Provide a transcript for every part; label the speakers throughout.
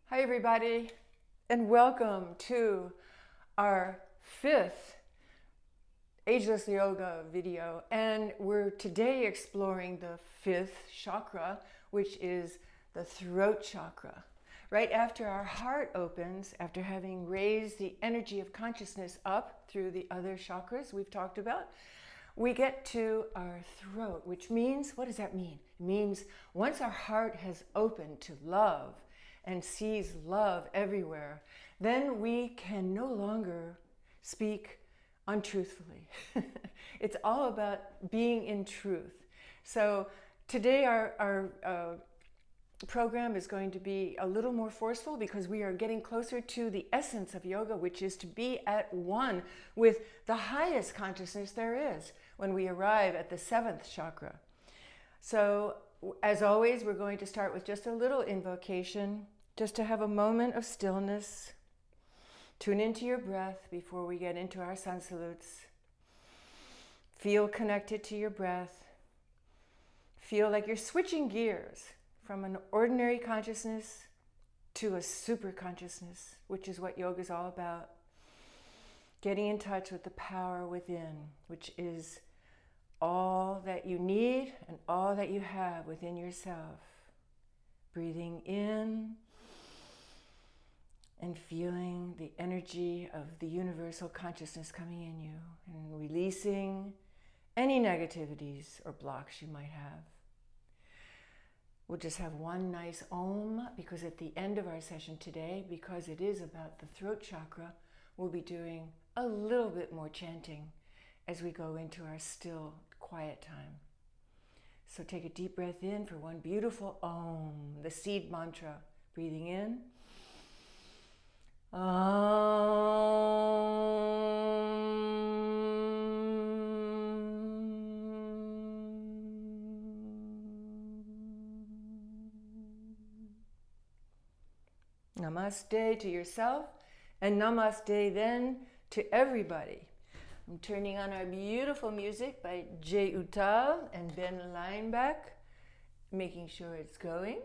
Speaker 1: Hi everybody, and welcome to our 5th Ageless Yoga video. And we're today exploring the 5th chakra, which is the throat chakra. Right after our heart opens, after having raised the energy of consciousness up through the other chakras we've talked about, we get to our throat, which means, what does that mean? It means once our heart has opened to love, and sees love everywhere, then we can no longer speak untruthfully. It's all about being in truth. So today our program is going to be a little more forceful because we are getting closer to the essence of yoga, which is to be at one with the highest consciousness there is when we arrive at the 7th chakra. So as always, we're going to start with just a little invocation, just to have a moment of stillness. Tune into your breath before we get into our sun salutes. Feel connected to your breath. Feel like you're switching gears from an ordinary consciousness to a super consciousness, which is what yoga is all about. Getting in touch with the power within, which is all that you need and all that you have within yourself. Breathing in and feeling the energy of the universal consciousness coming in you and releasing any negativities or blocks you might have. We'll just have one nice Om, because at the end of our session today, because it is about the throat chakra, we'll be doing a little bit more chanting as we go into our still, quiet time. So take a deep breath in for one beautiful Om, the seed mantra. Breathing in. Namaste to yourself, and namaste then to everybody. I'm turning on our beautiful music by Jay Uttal and Ben Leinbach, making sure it's going.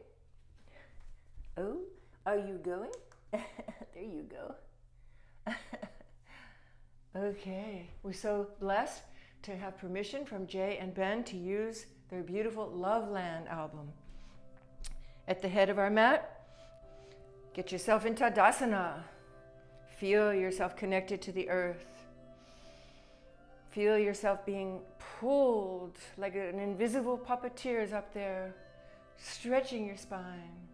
Speaker 1: Oh, are you going? There you go. Okay, we're so blessed to have permission from Jay and Ben to use their beautiful Loveland album. At the head of our mat, get yourself in Tadasana. Feel yourself connected to the earth. Feel yourself being pulled like an invisible puppeteer is up there, stretching your spine.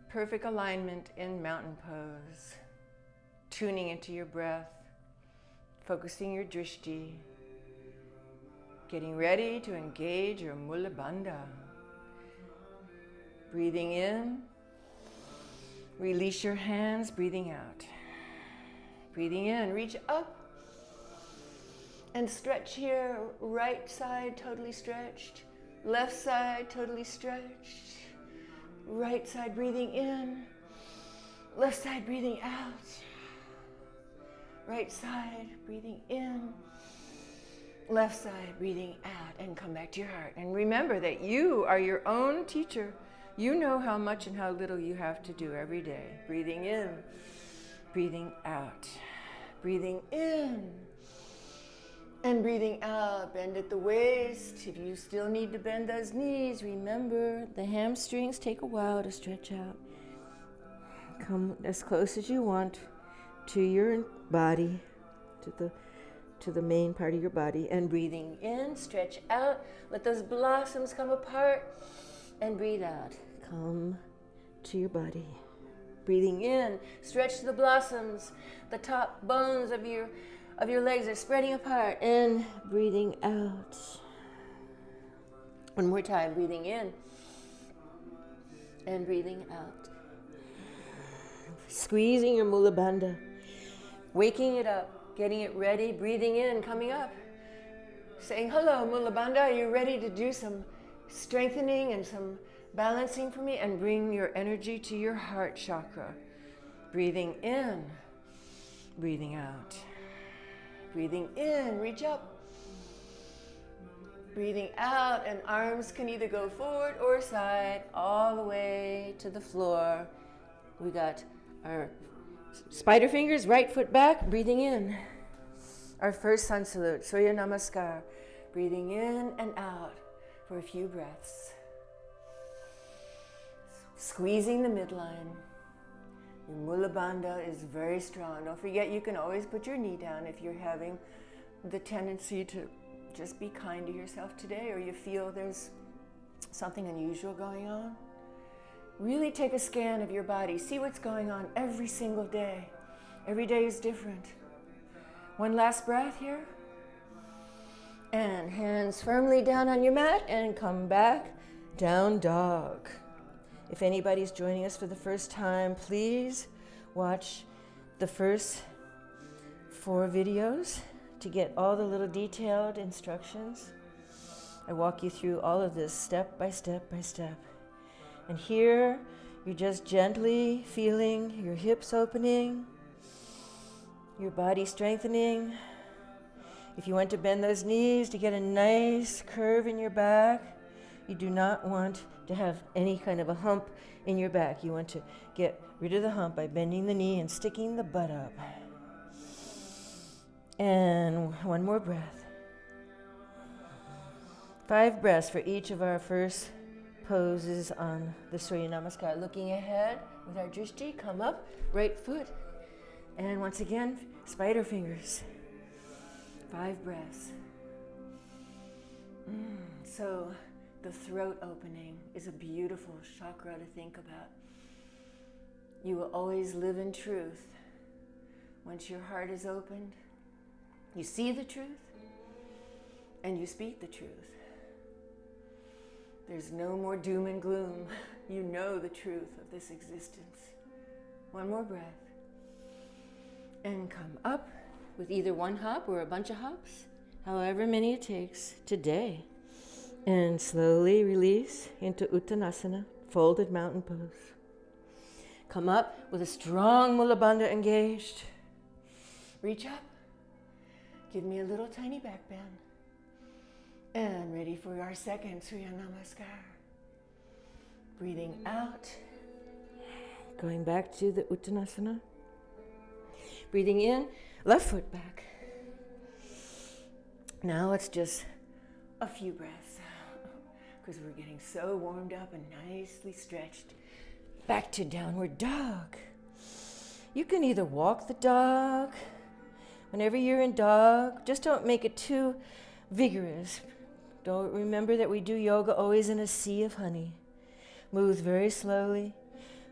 Speaker 1: Perfect alignment in mountain pose. Tuning into your breath, focusing your drishti. Getting ready to engage your mula bandha. Breathing in. Release your hands, breathing out. Breathing in, reach up. And stretch here, right side totally stretched. Left side totally stretched. Right side breathing in, left side breathing out, right side breathing in, left side breathing out, and come back to your heart. And remember that you are your own teacher. You know how much and how little you have to do every day. Breathing in, breathing out, breathing in, and breathing out. Bend at the waist. If you still need to bend those knees, remember the hamstrings take a while to stretch out. Come as close as you want to your body, to the main part of your body. And breathing in, stretch out. Let those blossoms come apart. And breathe out. Come to your body. Breathing in, stretch the blossoms. The top bones of your legs are spreading apart, and breathing out. One more time, breathing in and breathing out. Squeezing your mula bandha, waking it up, getting it ready, breathing in, coming up. Saying, hello, mula bandha, are you ready to do some strengthening and some balancing for me? And bring your energy to your heart chakra. Breathing in, breathing out. Breathing in, reach up. Breathing out, and arms can either go forward or side, all the way to the floor.
Speaker 2: We got our spider fingers, right foot back, breathing in. Our first sun salute, Surya Namaskar. Breathing in and out for a few breaths. Squeezing the midline. Your Mula Bandha is very strong. Don't forget, you can always put your knee down if you're having the tendency to just be kind to yourself today, or you feel there's something unusual going on. Really take a scan of your body. See what's going on every single day. Every day is different. One last breath here. And hands firmly down on your mat and come back, down dog. If anybody's joining us for the first time, please watch the first 4 videos to get all the little detailed instructions. I walk you through all of this step by step by step. And here, you're just gently feeling your hips opening, your body strengthening. If you want to bend those knees to get a nice curve in your back, you do not want to have any kind of a hump in your back. You want to get rid of the hump by bending the knee and sticking the butt up. And one more breath. 5 breaths for each of our first poses on the Surya Namaskar. Looking ahead with our drishti, come up, right foot. And once again, spider fingers. 5 breaths. So the throat opening is a beautiful chakra to think about. You will always live in truth. Once your heart is opened, you see the truth and you speak the truth. There's no more doom and gloom. You know the truth of this existence. One more breath. And come up with either one hop or a bunch of hops, however many it takes today. And slowly release into Uttanasana, folded mountain pose. Come up with a strong Mula Bandha engaged. Reach up. Give me a little tiny back bend. And ready for our second Surya Namaskar. Breathing out. Going back to the Uttanasana. Breathing in, left foot back. Now it's just a few breaths because we're getting so warmed up and nicely stretched. Back to downward dog. You can either walk the dog. Whenever you're in dog, just don't make it too vigorous. Don't remember that we do yoga always in a sea of honey. Moves very slowly,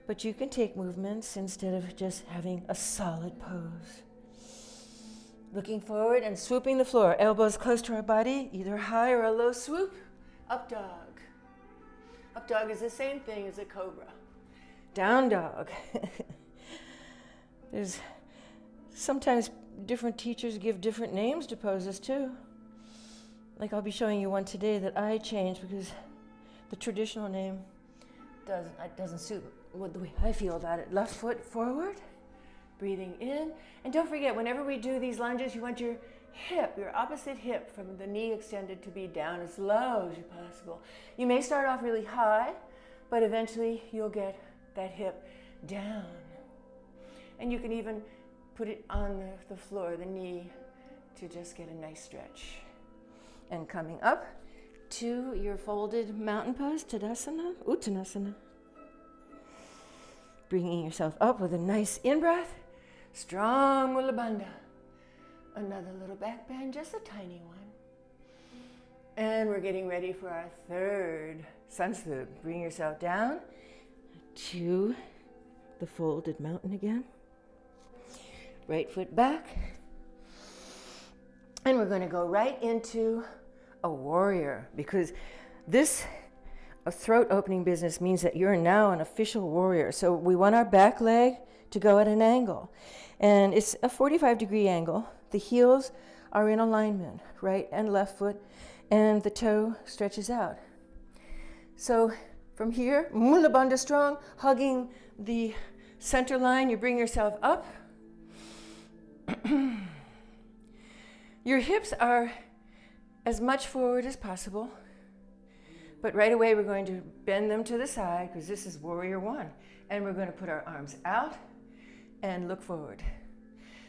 Speaker 2: but you can take movements instead of just having a solid pose. Looking forward and swooping the floor, elbows close to our body, either high or a low swoop. Up dog. Up dog is the same thing as a cobra. Down dog. There's sometimes different teachers give different names to poses too. Like I'll be showing you one today that I changed because the traditional name doesn't suit the way I feel about it. Left foot forward, breathing in. And don't forget, whenever we do these lunges, you want your hip, your opposite hip from the knee extended to be down as low as possible. You may start off really high, but eventually you'll get that hip down. And you can even put it on the floor, the knee, to just get a nice stretch. And coming up to your folded mountain pose, Tadasana, Uttanasana. Bringing yourself up with a nice in-breath, strong Mula Bandha. Another little back bend, just a tiny one. And we're getting ready for our third sun salute. Bring yourself down to the folded mountain again. Right foot back. And we're going to go right into a warrior, because this throat opening business means that you're now an official warrior. So we want our back leg to go at an angle. And it's a 45-degree angle. The heels are in alignment, right and left foot, and the toe stretches out. So from here, Mula Bandha strong, hugging the center line, you bring yourself up. Your hips are as much forward as possible.
Speaker 1: But right away we're going to bend them to the side because this is warrior one. And we're going to put our arms out and look forward.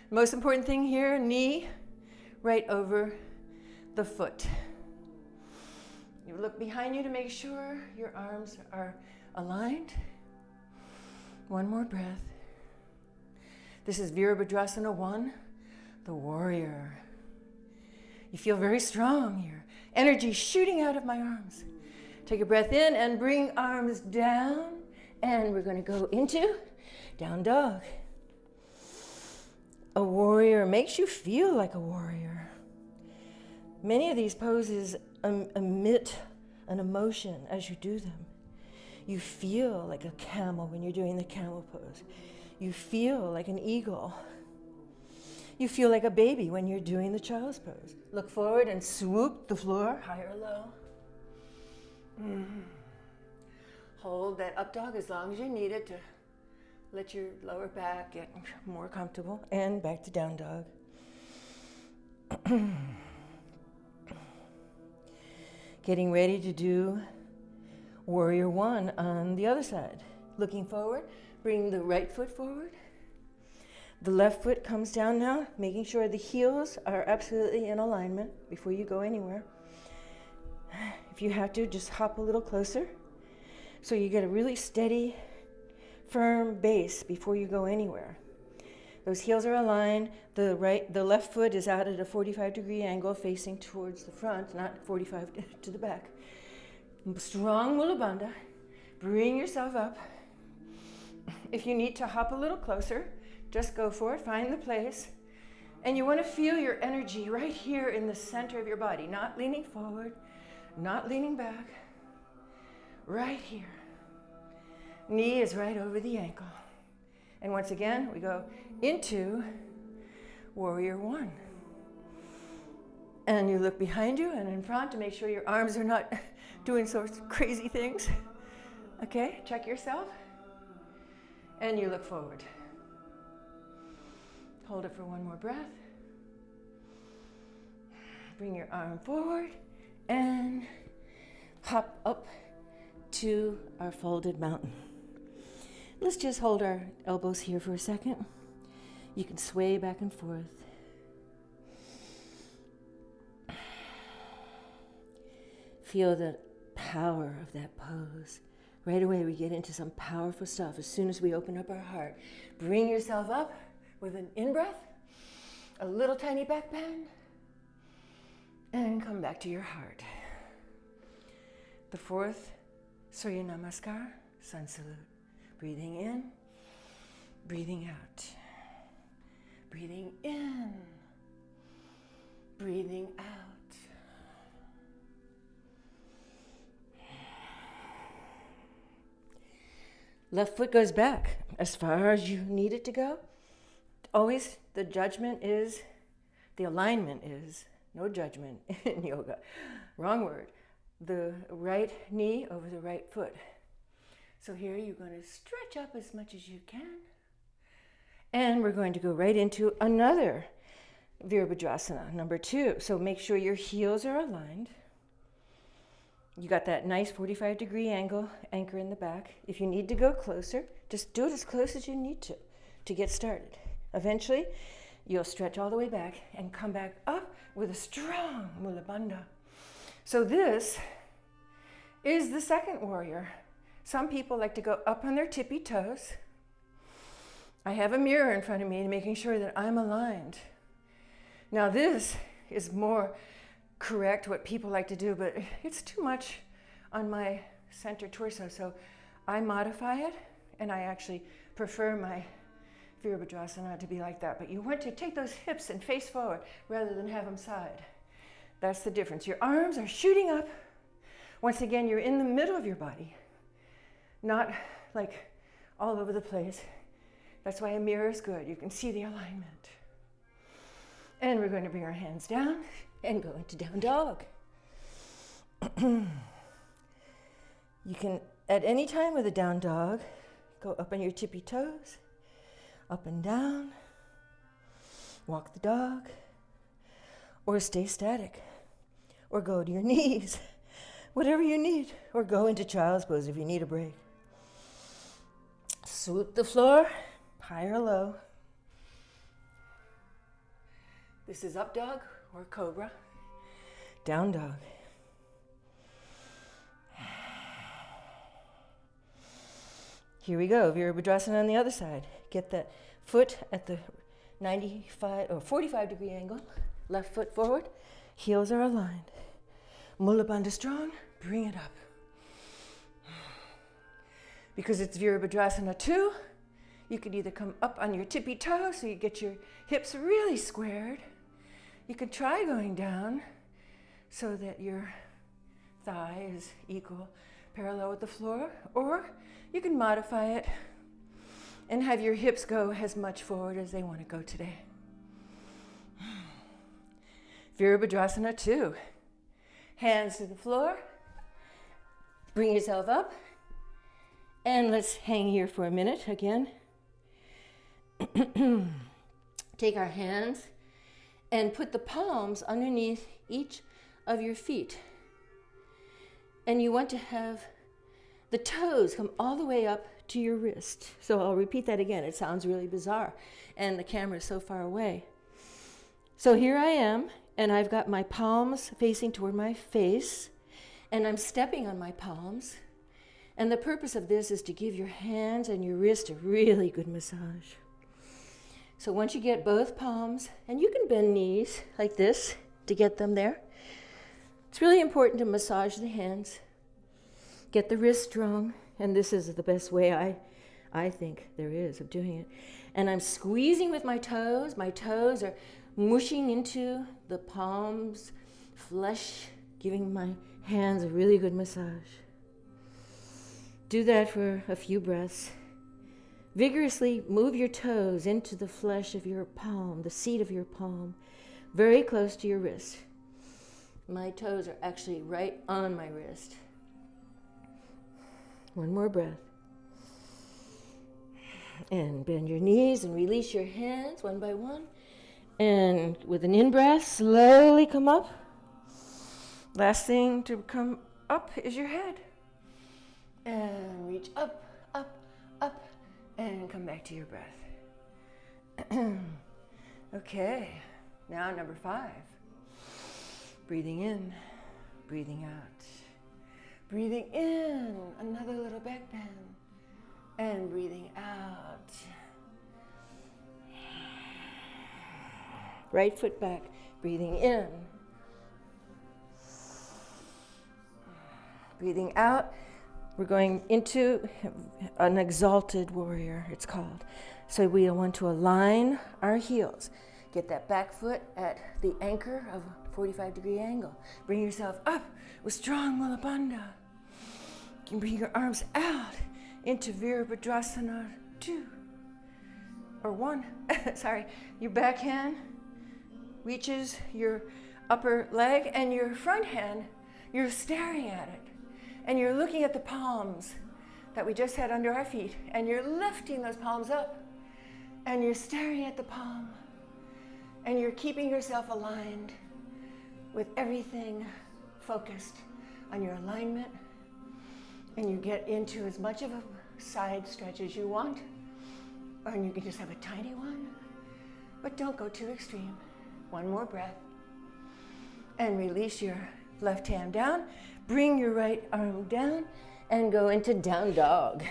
Speaker 1: Most important thing here, knee right over the foot. You look behind you to make sure your arms are aligned. One more breath. This is virabadrasana 1, the warrior. You feel very strong here. Energy shooting out of my arms. Take a breath in and bring arms down. And we're going to go into down dog. A warrior makes you feel like a warrior. Many of these poses emit an emotion as you do them. You feel like a camel when you're doing the camel pose. You feel like an eagle. You feel like a baby when you're doing the child's pose. Look forward and swoop the floor, high or low. Hold that up dog as long as you need it to let your lower back get more comfortable. And back to down dog. Getting ready to do warrior one on the other side. Looking forward, bring the right foot forward. The left foot comes down now, making sure the heels are absolutely in alignment before you go anywhere. If you have to, just hop a little closer so you get a really steady, firm base before you go anywhere. Those heels are aligned. The left foot is out at a 45-degree angle facing towards the front, not 45 to the back. Strong mula bandha. Bring yourself up. If you need to hop a little closer, just go for it. Find the place. And you want to feel your energy right here in the center of your body, not leaning forward, not leaning back. Right here. Knee is right over the ankle. And once again, we go into warrior one. And you look behind you and in front to make sure your arms are not doing sorts of crazy things. Okay, check yourself. And you look forward. Hold it for one more breath. Bring your arm forward and hop up to our folded mountain. Let's just hold our elbows here for a second. You can sway back and forth. Feel the power of that pose. Right away we get into some powerful stuff as soon as we open up our heart. Bring yourself up with an in-breath, a little tiny back bend, and come back to your heart. The fourth, Surya Namaskar, sun salute. Breathing in, breathing out. Breathing in, breathing out. Left foot goes back as far as you need it to go. Always the judgment is, the alignment is, no judgment in yoga. Wrong word. The right knee over the right foot. So here you're going to stretch up as much as you can. And we're going to go right into another virabadrasana, number 2. So make sure your heels are aligned. You got that nice 45-degree angle, anchor in the back. If you need to go closer, just do it as close as you need to get started. Eventually, you'll stretch all the way back and come back up with a strong mula bandha. So this is the second warrior. Some people like to go up on their tippy toes. I have a mirror in front of me making sure that I'm aligned. Now this is more correct what people like to do, but it's too much on my center torso, so I modify it, and I actually prefer my virabadrasana to be like that. But you want to take those hips and face forward rather than have them side. That's the difference. Your arms are shooting up. Once again, you're in the middle of your body, not like all over the place. That's why a mirror is good. You can see the alignment. And we're going to bring our hands down and go into down dog. You can, at any time with a down dog, go up on your tippy toes, up and down, walk the dog, or stay static, or go to your knees.
Speaker 2: whatever you need, or go into child's pose if you need a break. Swoop the floor, high or low.
Speaker 1: This is up dog or cobra.
Speaker 2: Down dog. Here we go, virabadrasana on the other side. Get that foot at the 95 or 45 degree angle. Left foot forward, heels are aligned. Mula Bandha strong, bring it up. Because it's virabadrasana 2, you could either come up on your tippy toe so you get your hips really squared. You could try going down so that your thigh is equal, parallel with the floor, or you can modify it and have your hips go as much forward as they want to go today. Virabadrasana 2. Hands to the floor. Bring yourself up. And let's hang here for a minute again. Take our hands and put the palms underneath each of your feet. And you want to have the toes come all the way up to your wrist. So I'll repeat that again. It sounds really bizarre, and the camera is so far away. So here I am, and I've got my palms facing toward my face, and I'm stepping on my palms. And the purpose of this is to give your hands and your wrist a really good massage. So once you get both palms, and you can bend knees like this to get them there. It's really important to massage the hands. Get the wrist strong, and this is the best way I think there is of doing it. And I'm squeezing with my toes. My toes are mushing into the palms, flesh, giving my hands a really good massage. Do that for a few breaths. Vigorously move your toes into the flesh of your palm, the seat of your palm, very close to your wrist. My toes are actually right on my wrist. One more breath. And bend your knees and release your hands one by one. And with an in-breath, slowly come up. Last thing to come up is your head. And reach up, up, up, and come back to your breath. Okay, now number 5. Breathing in, breathing out. Breathing in, another little back bend. And breathing out. Right foot back, breathing in. Breathing out. We're going into an exalted warrior, it's called. So we want to align our heels. Get that back foot at the anchor of a 45 degree angle. Bring yourself up with strong Mula Bandha. You can bring your arms out into Virabadrasana 2. Or 1, sorry. Your back hand reaches your upper leg, and your front hand, you're staring at it. And you're looking at the palms that we just had under our feet, and you're lifting those palms up, and you're staring at the palm, and you're keeping yourself aligned with everything focused on your alignment, and you get into as much of a side stretch as you want, or you can just have a tiny one, but don't go too extreme. One more breath, and release your left hand down. Bring your right arm down and go into down dog.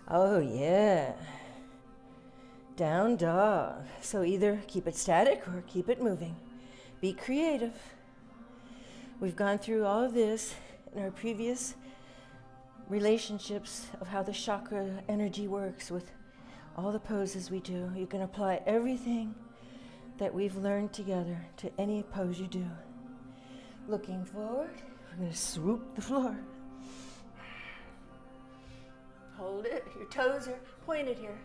Speaker 2: Oh yeah, down dog. So either keep it static or keep it moving. Be creative. We've gone through all of this in our previous relationships of how the chakra energy works with all the poses we do. You can apply everything that we've learned together to any pose you do. Looking forward, we're going to swoop the floor. Hold it. Your toes are pointed here.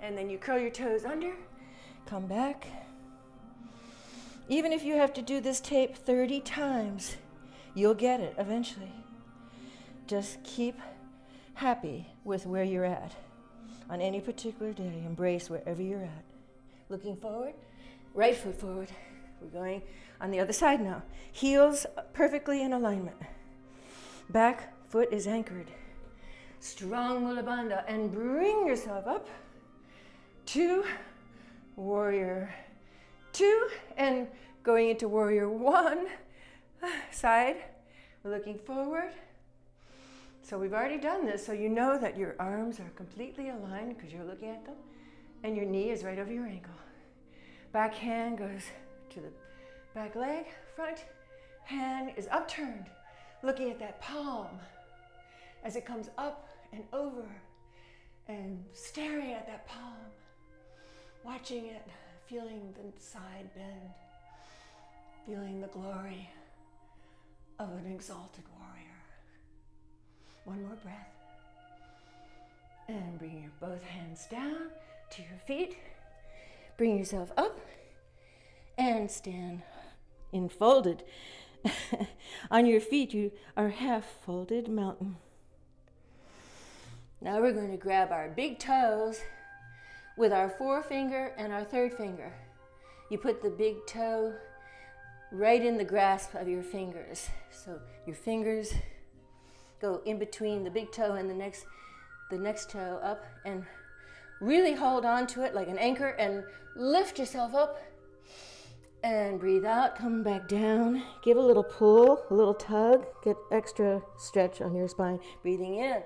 Speaker 2: And then you curl your toes under. Come back. Even if you have to do this tape 30 times, you'll get it eventually. Just keep happy with where you're at on any particular day. Embrace wherever you're at. Looking forward, right foot forward. We're going on the other side now. Heels perfectly in alignment. Back foot is anchored. Strong Mula Bandha, and bring yourself up. 2, warrior 2, and going into warrior 1, side, we're looking forward. So we've already done this, so you know that your arms are completely aligned because you're looking at them, and your knee is right over your ankle. Back hand goes to the back leg, front hand is upturned, looking at that palm as it comes up and over, and staring at that palm, watching it, feeling the side bend, feeling the glory of an exalted warrior. One more breath. And bring your both hands down to your feet. Bring yourself up and stand in folded. On your feet, you are half folded mountain. Now we're going to grab our big toes with our forefinger and our third finger. You put the big toe right in the grasp of your fingers. So your fingers go in between the big toe and the next toe up, and really hold on to it like an anchor and lift yourself up and breathe out, come back down, give a little pull, a little tug, get extra stretch on your spine. Breathing in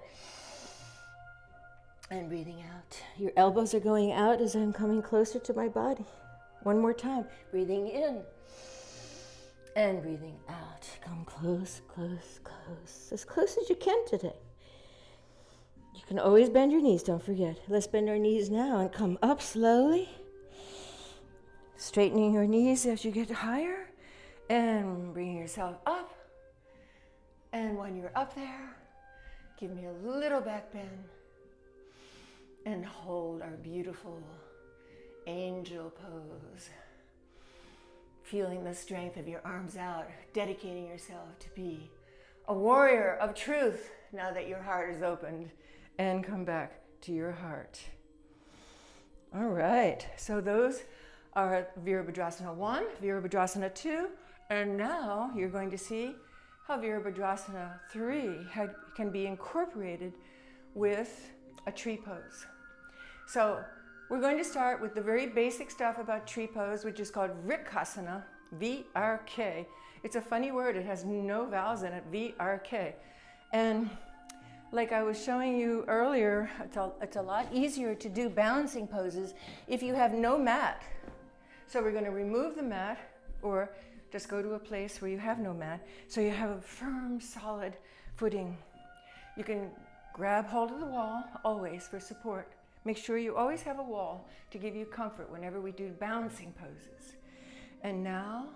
Speaker 2: and breathing out. Your elbows are going out as I'm coming closer to my body. One more time, breathing in and breathing out. Come close, close, close. As close as you can today. You can always bend your knees, don't forget. Let's bend our knees now and come up slowly. Straightening your knees as you get higher. And bringing yourself up. And when you're up there, give me a little back bend. And hold our beautiful angel pose. Feeling the strength of your arms out, dedicating yourself to be a warrior of truth now that your heart is opened, and come back to your heart. All right, so those are Virabhadrasana 1, Virabhadrasana 2, and now you're going to see how Virabhadrasana 3 can be incorporated with a tree pose. So we're going to start with the very basic stuff about tree pose, which is called vrkasana, V-R-K. It's a funny word, it has no vowels in it, V-R-K. And like I was showing you earlier, it's a lot easier to do balancing poses if you have no mat. So we're going to remove the mat, or just go to a place where you have no mat, so you have a firm, solid footing. You can grab hold of the wall, always, for support. Make sure you always have a wall to give you comfort whenever we do balancing poses. And now,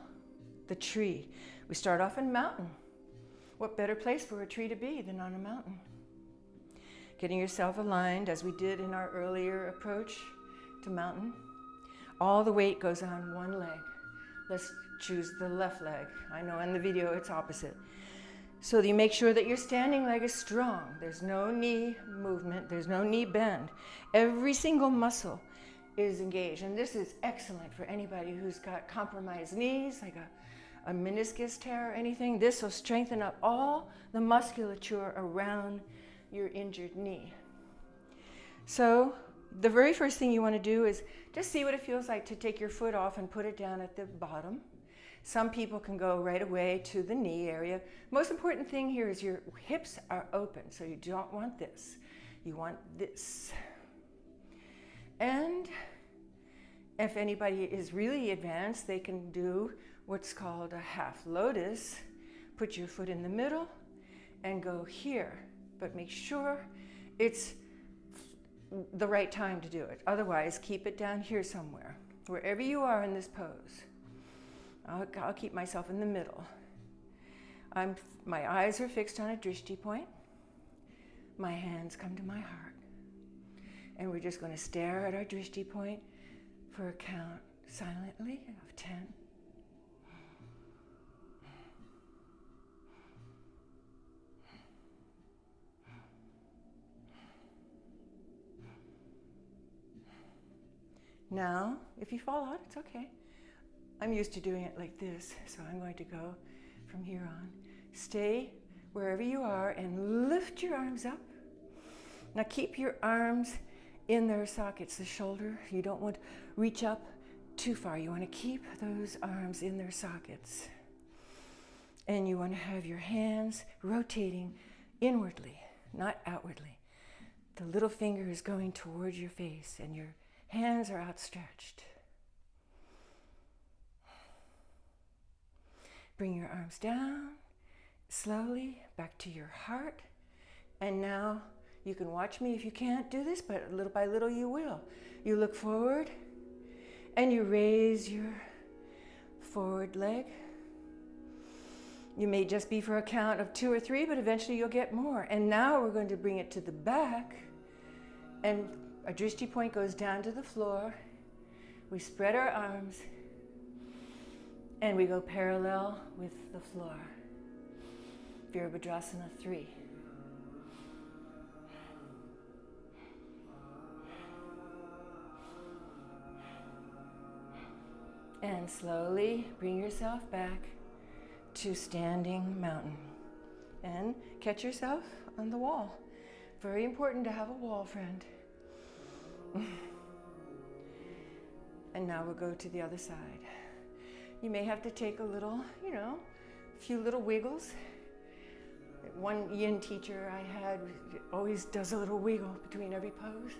Speaker 2: the tree. We start off in mountain. What better place for a tree to be than on a mountain? Getting yourself aligned, as we did in our earlier approach to mountain. All the weight goes on one leg. Let's choose the left leg. I know in the video it's opposite. So that you make sure that your standing leg is strong. There's no knee movement, there's no knee bend. Every single muscle is engaged. And this is excellent for anybody who's got compromised knees, like a meniscus tear or anything. This will strengthen up all the musculature around your injured knee. So the very first thing you want to do is just see what it feels like to take your foot off and put it down at the bottom. Some people can go right away to the knee area. Most important thing here is your hips are open, so you don't want this. You want this. And if anybody is really advanced, they can do what's called a half lotus. Put your foot in the middle and go here, but make sure it's the right time to do it. Otherwise, keep it down here somewhere, wherever you are in this pose. I'll keep myself in the middle. My eyes are fixed on a drishti point. My hands come to my heart. And we're just going to stare at our drishti point for a count silently of 10. Now, if you fall out, it's okay.
Speaker 1: I'm used to doing it like this, so I'm going to go from here on. Stay wherever you are and lift your arms up. Now keep your arms in their sockets, the shoulder. You don't want to reach up too far. You want to keep those arms in their sockets. And you want to have your hands rotating inwardly, not outwardly. The little finger is going towards your face and your hands are outstretched. Bring your arms down, slowly back to your heart. And now you can watch me if you can't do this, but little by little you will. You look forward and you raise your forward leg. You may just be for a count of 2 or 3, but eventually you'll get more. And now we're going to bring it to the back, and a drishti point goes down to the floor. We spread our arms, and we go parallel with the floor. Virabadrasana 3. And slowly bring yourself back to standing mountain. And catch yourself on the wall. Very important to have a wall, friend. And now we'll go to the other side. You may have to take a little, a few little wiggles. One yin teacher I had always does a little wiggle between every pose.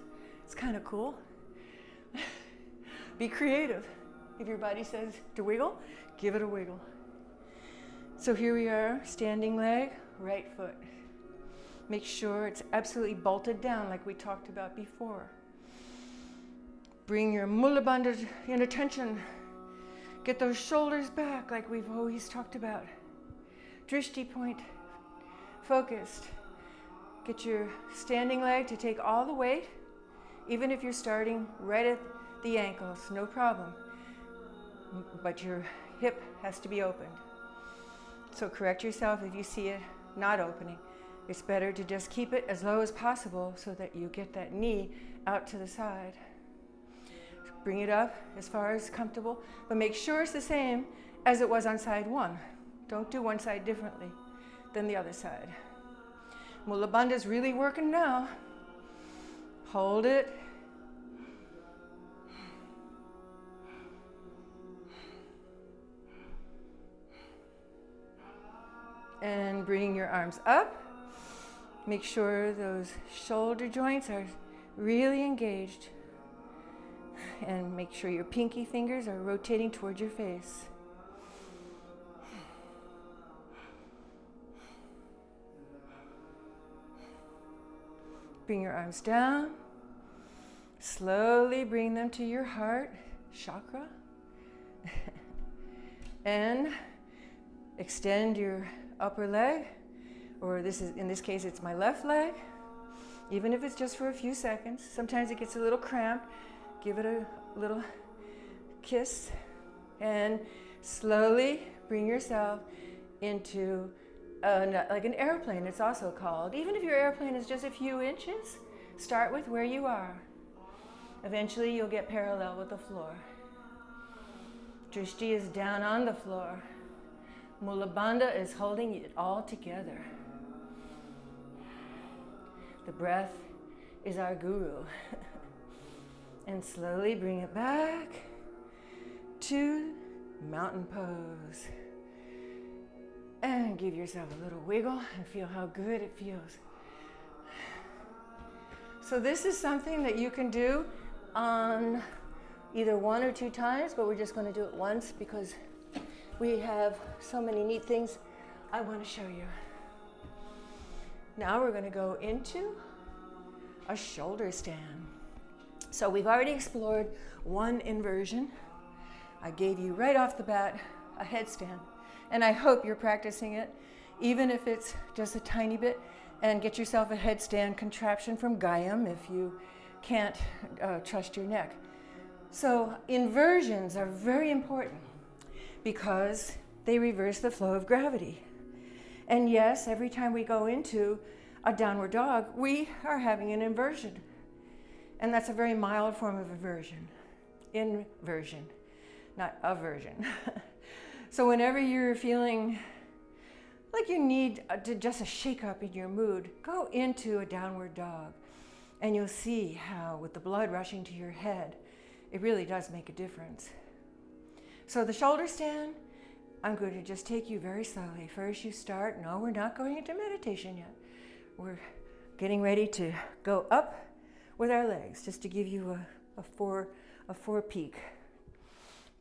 Speaker 1: It's kind of cool. Be creative. If your body says to wiggle, give it a wiggle. So here we are, standing leg, right foot. Make sure it's absolutely bolted down like we talked about before. Bring your mula bandha in attention. Get those shoulders back like we've always talked about. Drishti point focused. Get your standing leg to take all the weight, even if you're starting right at the ankles, no problem. But your hip has to be opened. So correct yourself if you see it not opening. It's better to just keep it as low as possible so that you get that knee out to the side. Bring it up as far as comfortable, but make sure it's the same as it was on side 1. Don't do one side differently than the other side. Mula bandha is really working now. Hold it. And bring your arms up. Make sure those shoulder joints are really engaged. And make sure your pinky fingers are rotating towards your face. Bring your arms down. Slowly bring them to your heart, chakra. And extend your upper leg, or in this case it's my left leg, even if it's just for a few seconds. Sometimes it gets a little cramped. Give it a little kiss and slowly bring yourself into like an airplane, it's also called. Even if your airplane is just a few inches, start with where you are. Eventually you'll get parallel with the floor. Drishti is down on the floor. Mula bandha is holding it all together. The breath is our guru. And slowly bring it back to mountain pose. And give yourself a little wiggle and feel how good it feels. So this is something that you can do on either 1 or 2 times, but we're just going to do it once because we have so many neat things I want to show you. Now we're going to go into a shoulder stand. So we've already explored one inversion. I gave you right off the bat a headstand, and I hope you're practicing it, even if it's just a tiny bit, and get yourself a headstand contraption from Gayam if you can't trust your neck. So inversions are very important because they reverse the flow of gravity. And yes, every time we go into a downward dog, we are having an inversion. And that's a very mild form of inversion. not aversion. So whenever you're feeling like you need to just a shake up in your mood, go into a downward dog. And you'll see how with the blood rushing to your head, it really does make a difference. So the shoulder stand, I'm going to just take you very slowly. First you start, no, we're not going into meditation yet. We're getting ready to go up with our legs, just to give you a four peak.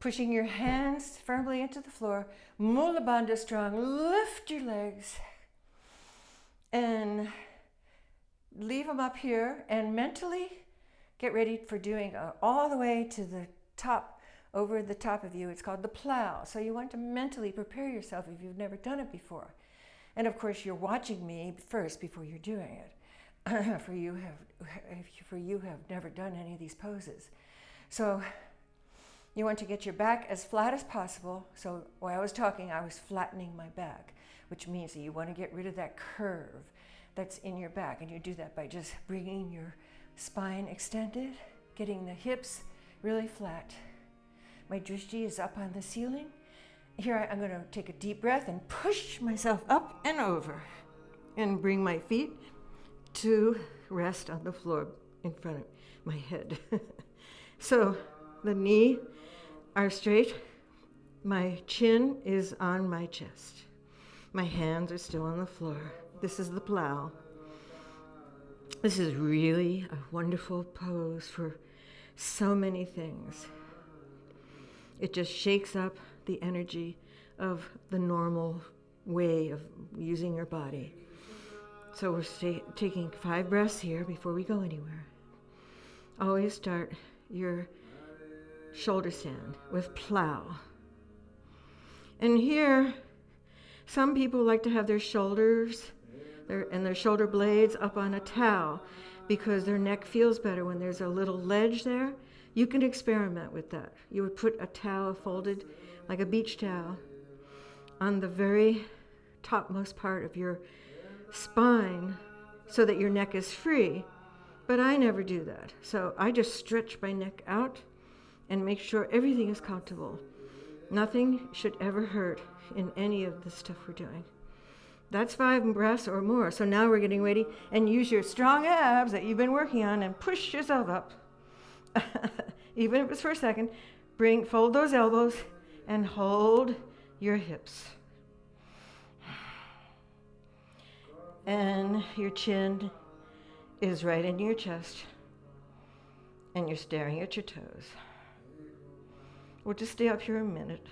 Speaker 1: Pushing your hands firmly into the floor, Mula Bandha strong, lift your legs and leave them up here and mentally get ready for doing all the way to the top, over the top of you. It's called the plough. So you want to mentally prepare yourself if you've never done it before. And of course you're watching me first before you're doing it. for you have never done any of these poses. So you want to get your back as flat as possible. So while I was talking, I was flattening my back, which means that you want to get rid of that curve that's in your back. And you do that by just bringing your spine extended, getting the hips really flat. My drishti is up on the ceiling. Here I'm going to take a deep breath and push myself up and over and bring my feet to rest on the floor in front of my head. So the knee are straight. My chin is on my chest. My hands are still on the floor. This is the plough. This is really a wonderful pose for so many things. It just shakes up the energy of the normal way of using your body. So we're taking 5 breaths here before we go anywhere. Always start your shoulder stand with plough. And here, some people like to have their shoulders and their shoulder blades up on a towel because their neck feels better when there's a little ledge there. You can experiment with that. You would put a towel folded like a beach towel on the very topmost part of your spine so that your neck is free. But I never do that. So I just stretch my neck out and make sure everything is comfortable. Nothing should ever hurt in any of the stuff we're doing. That's 5 breaths or more. So now we're getting ready, and use your strong abs that you've been working on and push yourself up. Even if it's for a second, fold those elbows and hold your hips. And your chin is right into your chest, and you're staring at your toes. We'll just stay up here a minute,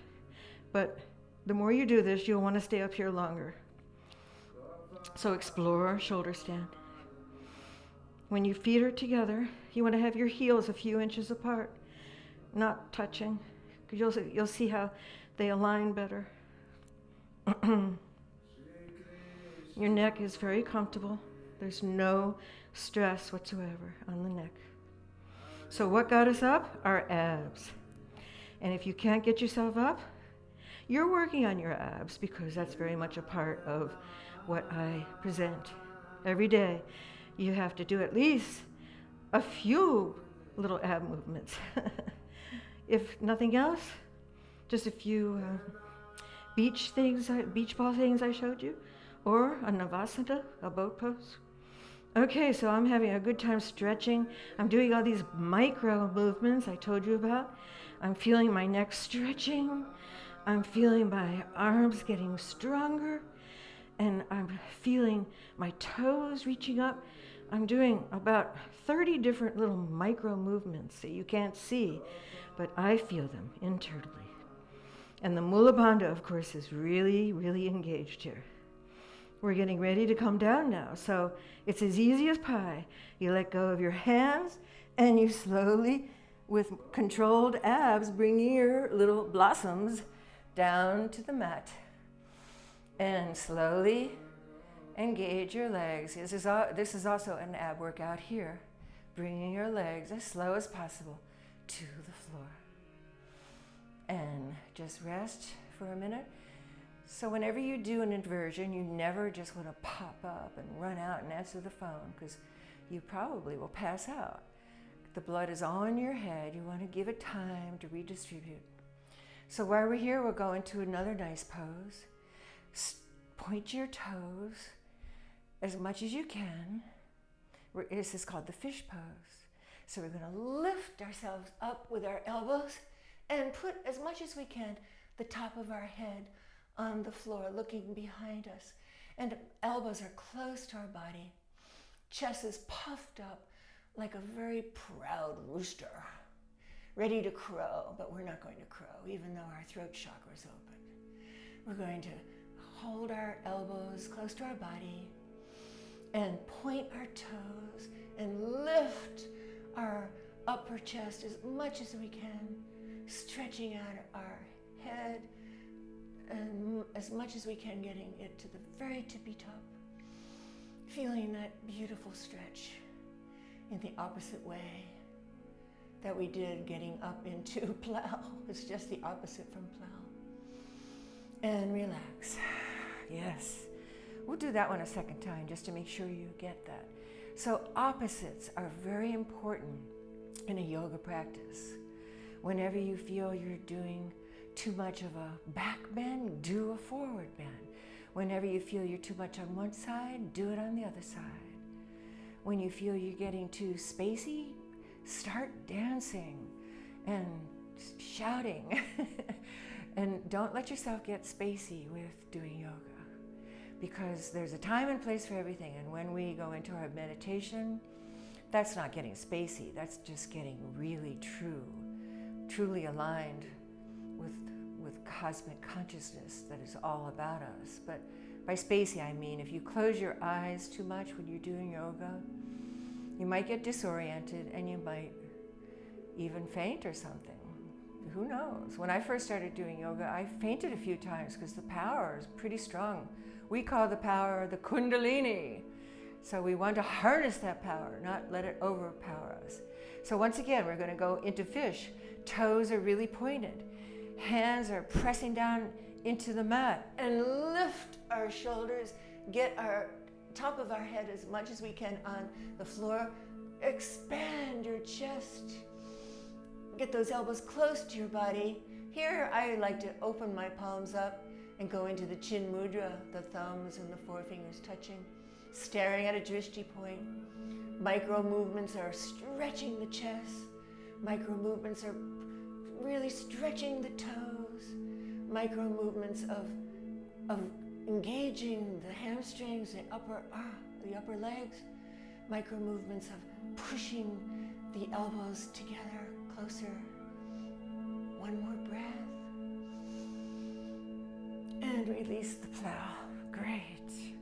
Speaker 1: but the more you do this, you'll want to stay up here longer. So explore shoulder stand. When your feet are together, you want to have your heels a few inches apart, not touching, because you'll see how they align better. Your neck is very comfortable. There's no stress whatsoever on the neck. So what got us up? Our abs. And if you can't get yourself up, you're working on your abs, because that's very much a part of what I present every day. You have to do at least a few little ab movements. If nothing else, just a few beach ball things I showed you, or a navasana, a boat pose. Okay, so I'm having a good time stretching. I'm doing all these micro movements I told you about. I'm feeling my neck stretching. I'm feeling my arms getting stronger. And I'm feeling my toes reaching up. I'm doing about 30 different little micro movements that you can't see, but I feel them internally. And the Mula Bandha, of course, is really, really engaged here. We're getting ready to come down now. So it's as easy as pie. You let go of your hands and you slowly, with controlled abs, bring your little blossoms down to the mat. And slowly engage your legs. This is also an ab workout here. Bringing your legs as slow as possible to the floor. And just rest for a minute. So whenever you do an inversion, you never just want to pop up and run out and answer the phone, because you probably will pass out. The blood is on your head. You want to give it time to redistribute. So while we're here, we'll go into another nice pose. Point your toes as much as you can. This is called the fish pose. So we're going to lift ourselves up with our elbows and put as much as we can the top of our head on the floor, looking behind us. And elbows are close to our body. Chest is puffed up like a very proud rooster, ready to crow, but we're not going to crow, even though our throat chakra is open. We're going to hold our elbows close to our body and point our toes and lift our upper chest as much as we can, stretching out our head and as much as we can, getting it to the very tippy top, feeling that beautiful stretch in the opposite way that we did getting up into plough. It's just the opposite from plough. And relax. Yes. We'll do that one a second time just to make sure you get that. So opposites are very important in a yoga practice. Whenever you feel you're doing too much of a back bend, do a forward bend. Whenever you feel you're too much on one side, do it on the other side. When you feel you're getting too spacey, start dancing and shouting. And don't let yourself get spacey with doing yoga, because there's a time and place for everything. And when we go into our meditation, that's not getting spacey. That's just getting really truly aligned with cosmic consciousness that is all about us. But by spacey, I mean if you close your eyes too much when you're doing yoga, you might get disoriented and you might even faint or something. Who knows? When I first started doing yoga, I fainted a few times because the power is pretty strong. We call the power the kundalini. So we want to harness that power, not let it overpower us. So once again, we're going to go into fish. Toes are really pointed. Hands are pressing down into the mat, and lift our shoulders, get our top of our head as much as we can on the floor. Expand your chest. Get those elbows close to your body. Here, I like to open my palms up and go into the chin mudra, the thumbs and the forefingers touching, staring at a drishti point. Micro movements are stretching the chest. Micro movements are really stretching the toes. Micro movements of engaging the hamstrings, the upper legs. Micro movements of pushing the elbows together, closer. One more breath. And release the plough. Great.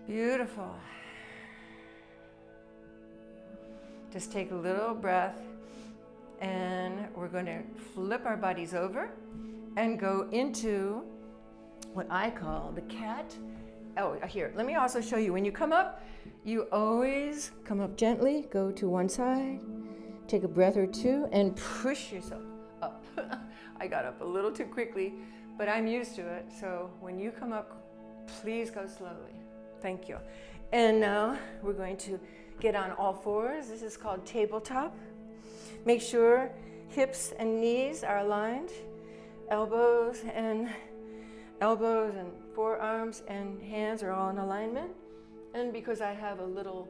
Speaker 1: Beautiful. Just take a little breath, and we're going to flip our bodies over and go into what I call the cat. Oh, here, let me also show you. When you come up, you always come up gently, go to one side, take a breath or two, and push yourself up. I got up a little too quickly, but I'm used to it. So when you come up, please go slowly. Thank you. And now we're going to get on all fours. This is called tabletop. Make sure hips and knees are aligned. Elbows and forearms and hands are all in alignment. And because I have a little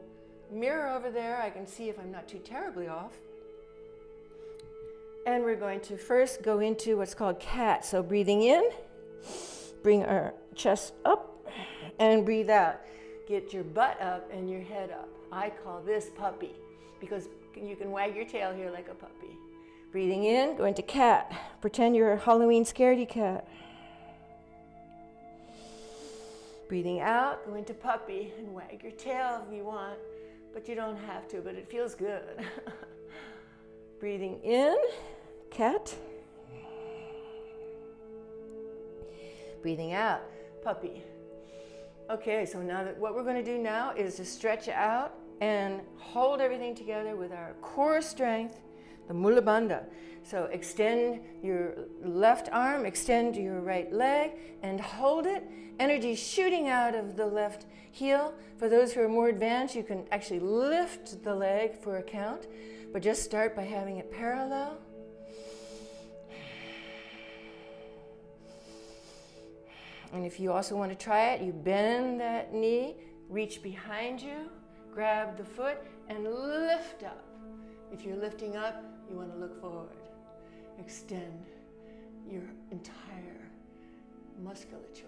Speaker 1: mirror over there, I can see if I'm not too terribly off. And we're going to first go into what's called cat. So breathing in, bring our chest up, and breathe out. Get your butt up and your head up. I call this puppy, because you can wag your tail here like a puppy. Breathing in, go into cat. Pretend you're a Halloween scaredy cat. Breathing out, go into puppy and wag your tail if you want, but you don't have to, but it feels good. Breathing in, cat. Breathing out, puppy. Okay, so now what we're going to do now is to stretch out and hold everything together with our core strength, the Mula Bandha. So extend your left arm, extend your right leg, and hold it. Energy shooting out of the left heel. For those who are more advanced, you can actually lift the leg for a count, but just start by having it parallel.
Speaker 2: And if you also want to try it, you bend that knee, reach behind you, grab the foot, and lift up. If you're lifting up, you want to look forward. Extend your entire musculature.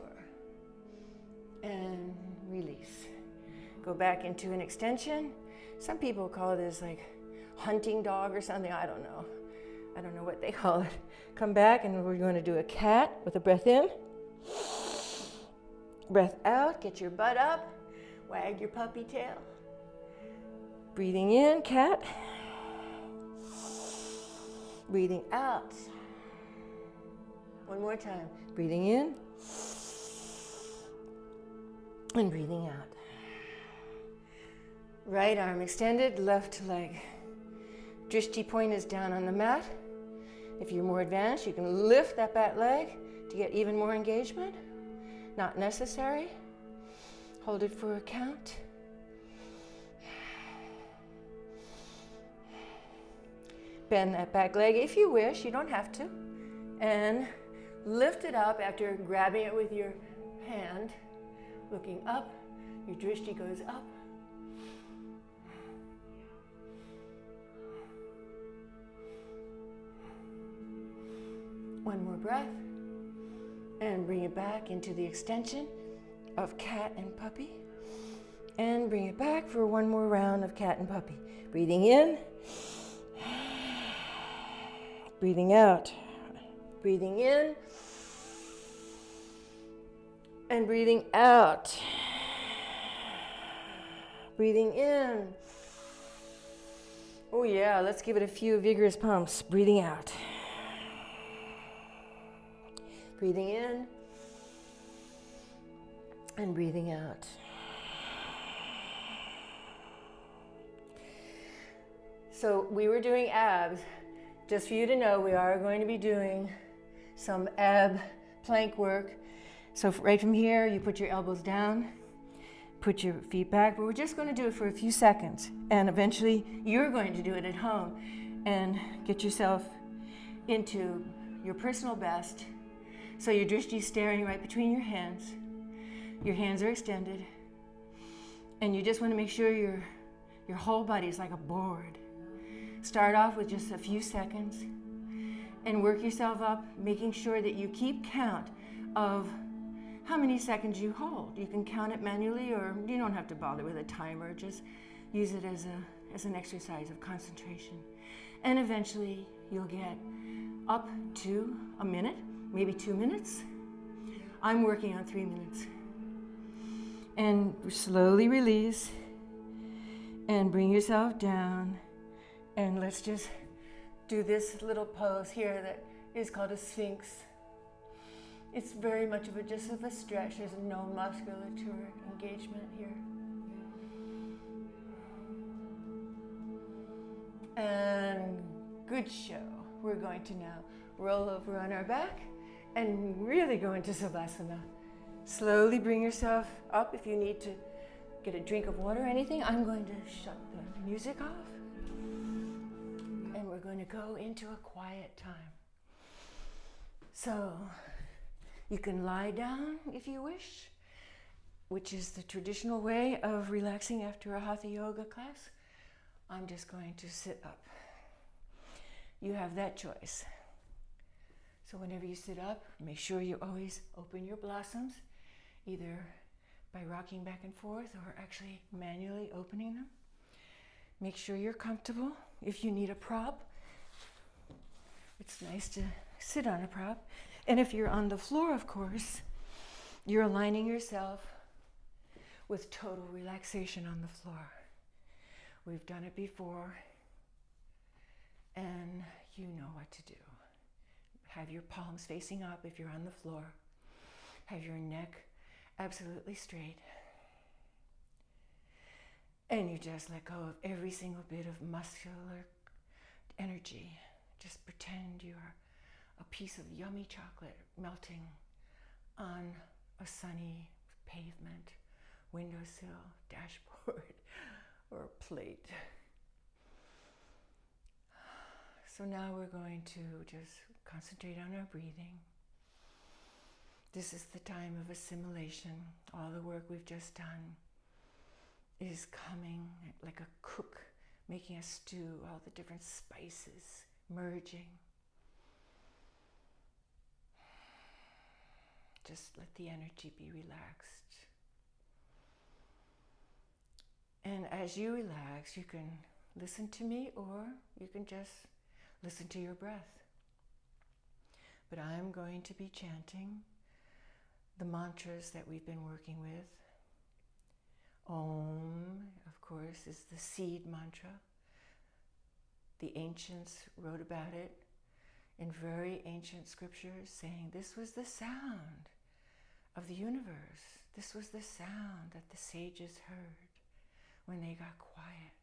Speaker 2: And release. Go back into an extension. Some people call this like hunting dog or something. I don't know. I don't know what they call it. Come back and we're going to do a cat with a breath in. Breath out, get your butt up, wag your puppy tail. Breathing in, cat. Breathing out. One more time. Breathing in and breathing out. Right arm extended, left leg. Drishti point is down on the mat. If you're more advanced, you can lift that back leg to get even more engagement. Not necessary. Hold it for a count. Bend that back leg if you wish, you don't have to. And lift it up after grabbing it with your hand, looking up. Your drishti goes up. One more breath. And bring it back into the extension of cat and puppy. And bring it back for one more round of cat and puppy. Breathing in. Breathing out. Breathing in. And breathing out. Breathing in. Oh yeah, let's give it a few vigorous pumps. Breathing out. Breathing in and breathing out. So we were doing abs. Just for you to know, we are going to be doing some ab plank work. So right from here, you put your elbows down, put your feet back, but we're just going to do it for a few seconds. And eventually, you're going to do it at home and get yourself into your personal best. So your drishti is staring right between your hands. Your hands are extended. And you just want to make sure your whole body is like a board. Start off with just a few seconds and work yourself up, making sure that you keep count of how many seconds you hold. You can count it manually, or you don't have to bother with a timer. Just use it as an exercise of concentration. And eventually you'll get up to a minute, maybe 2 minutes. I'm working on 3 minutes. And slowly release and bring yourself down. And let's just do this little pose here that is called a sphinx. It's very much of a stretch. There's no musculature engagement here. And good show. We're going to now roll over on our back and really go into savasana. Slowly bring yourself up. If you need to get a drink of water or anything, I'm going to shut the music off. And we're going to go into a quiet time. So you can lie down if you wish, which is the traditional way of relaxing after a hatha yoga class. I'm just going to sit up. You have that choice. So whenever you sit up, make sure you always open your blossoms, either by rocking back and forth or actually manually opening them. Make sure you're comfortable. If you need a prop, it's nice to sit on a prop. And if you're on the floor, of course, you're aligning yourself with total relaxation on the floor. We've done it before, and you know what to do. Have your palms facing up if you're on the floor. Have your neck absolutely straight. And you just let go of every single bit of muscular energy. Just pretend you're a piece of yummy chocolate melting on a sunny pavement, windowsill, dashboard, or a plate. So now we're going to just concentrate on our breathing.
Speaker 1: This is the time of assimilation. All the work we've just done is coming like a cook making a stew, all the different spices merging. Just let the energy be relaxed. And as you relax, you can listen to me or you can just listen to your breath. But I'm going to be chanting the mantras that we've been working with. Om, of course, is the seed mantra. The ancients wrote about it in very ancient scriptures, saying this was the sound of the universe. This was the sound that the sages heard when they got quiet.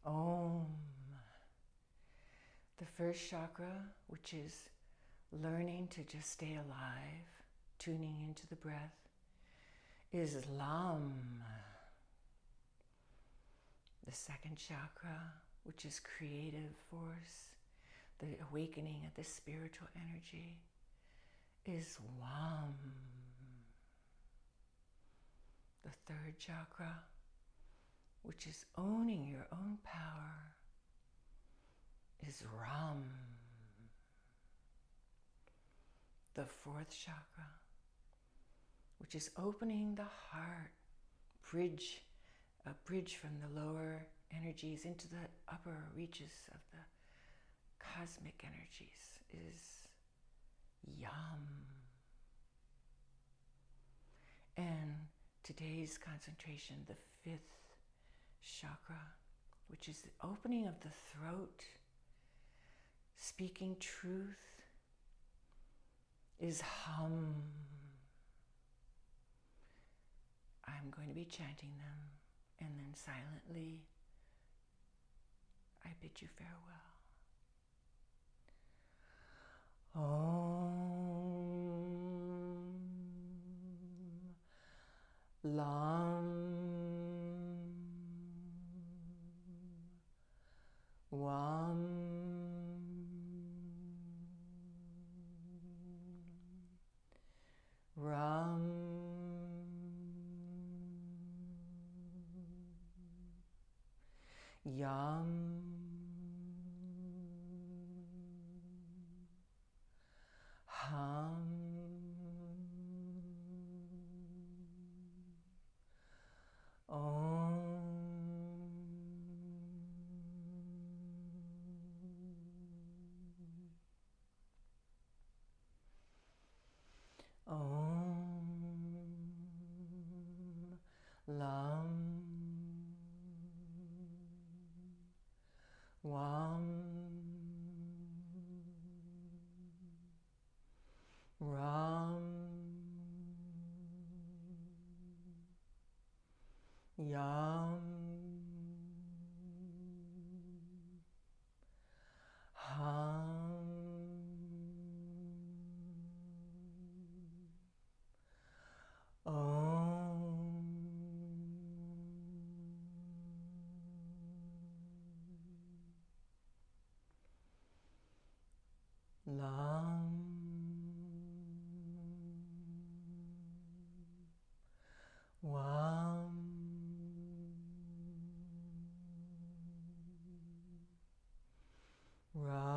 Speaker 1: Om. The first chakra, which is learning to just stay alive, tuning into the breath, is Lam. The second chakra, which is creative force, the awakening of the spiritual energy, is Wam. The third chakra, which is owning your own power, is Ram. The fourth chakra, which is opening the heart, a bridge from the lower energies into the upper reaches of the cosmic energies, is Yam. And today's concentration, the fifth chakra, which is the opening of the throat, speaking truth, is Hum. I'm going to be chanting them, and then silently I bid you farewell. Om Lam Wam Ram Yam Hum Om Lam Wam Ram Yam Hum Om Lam Wam Ram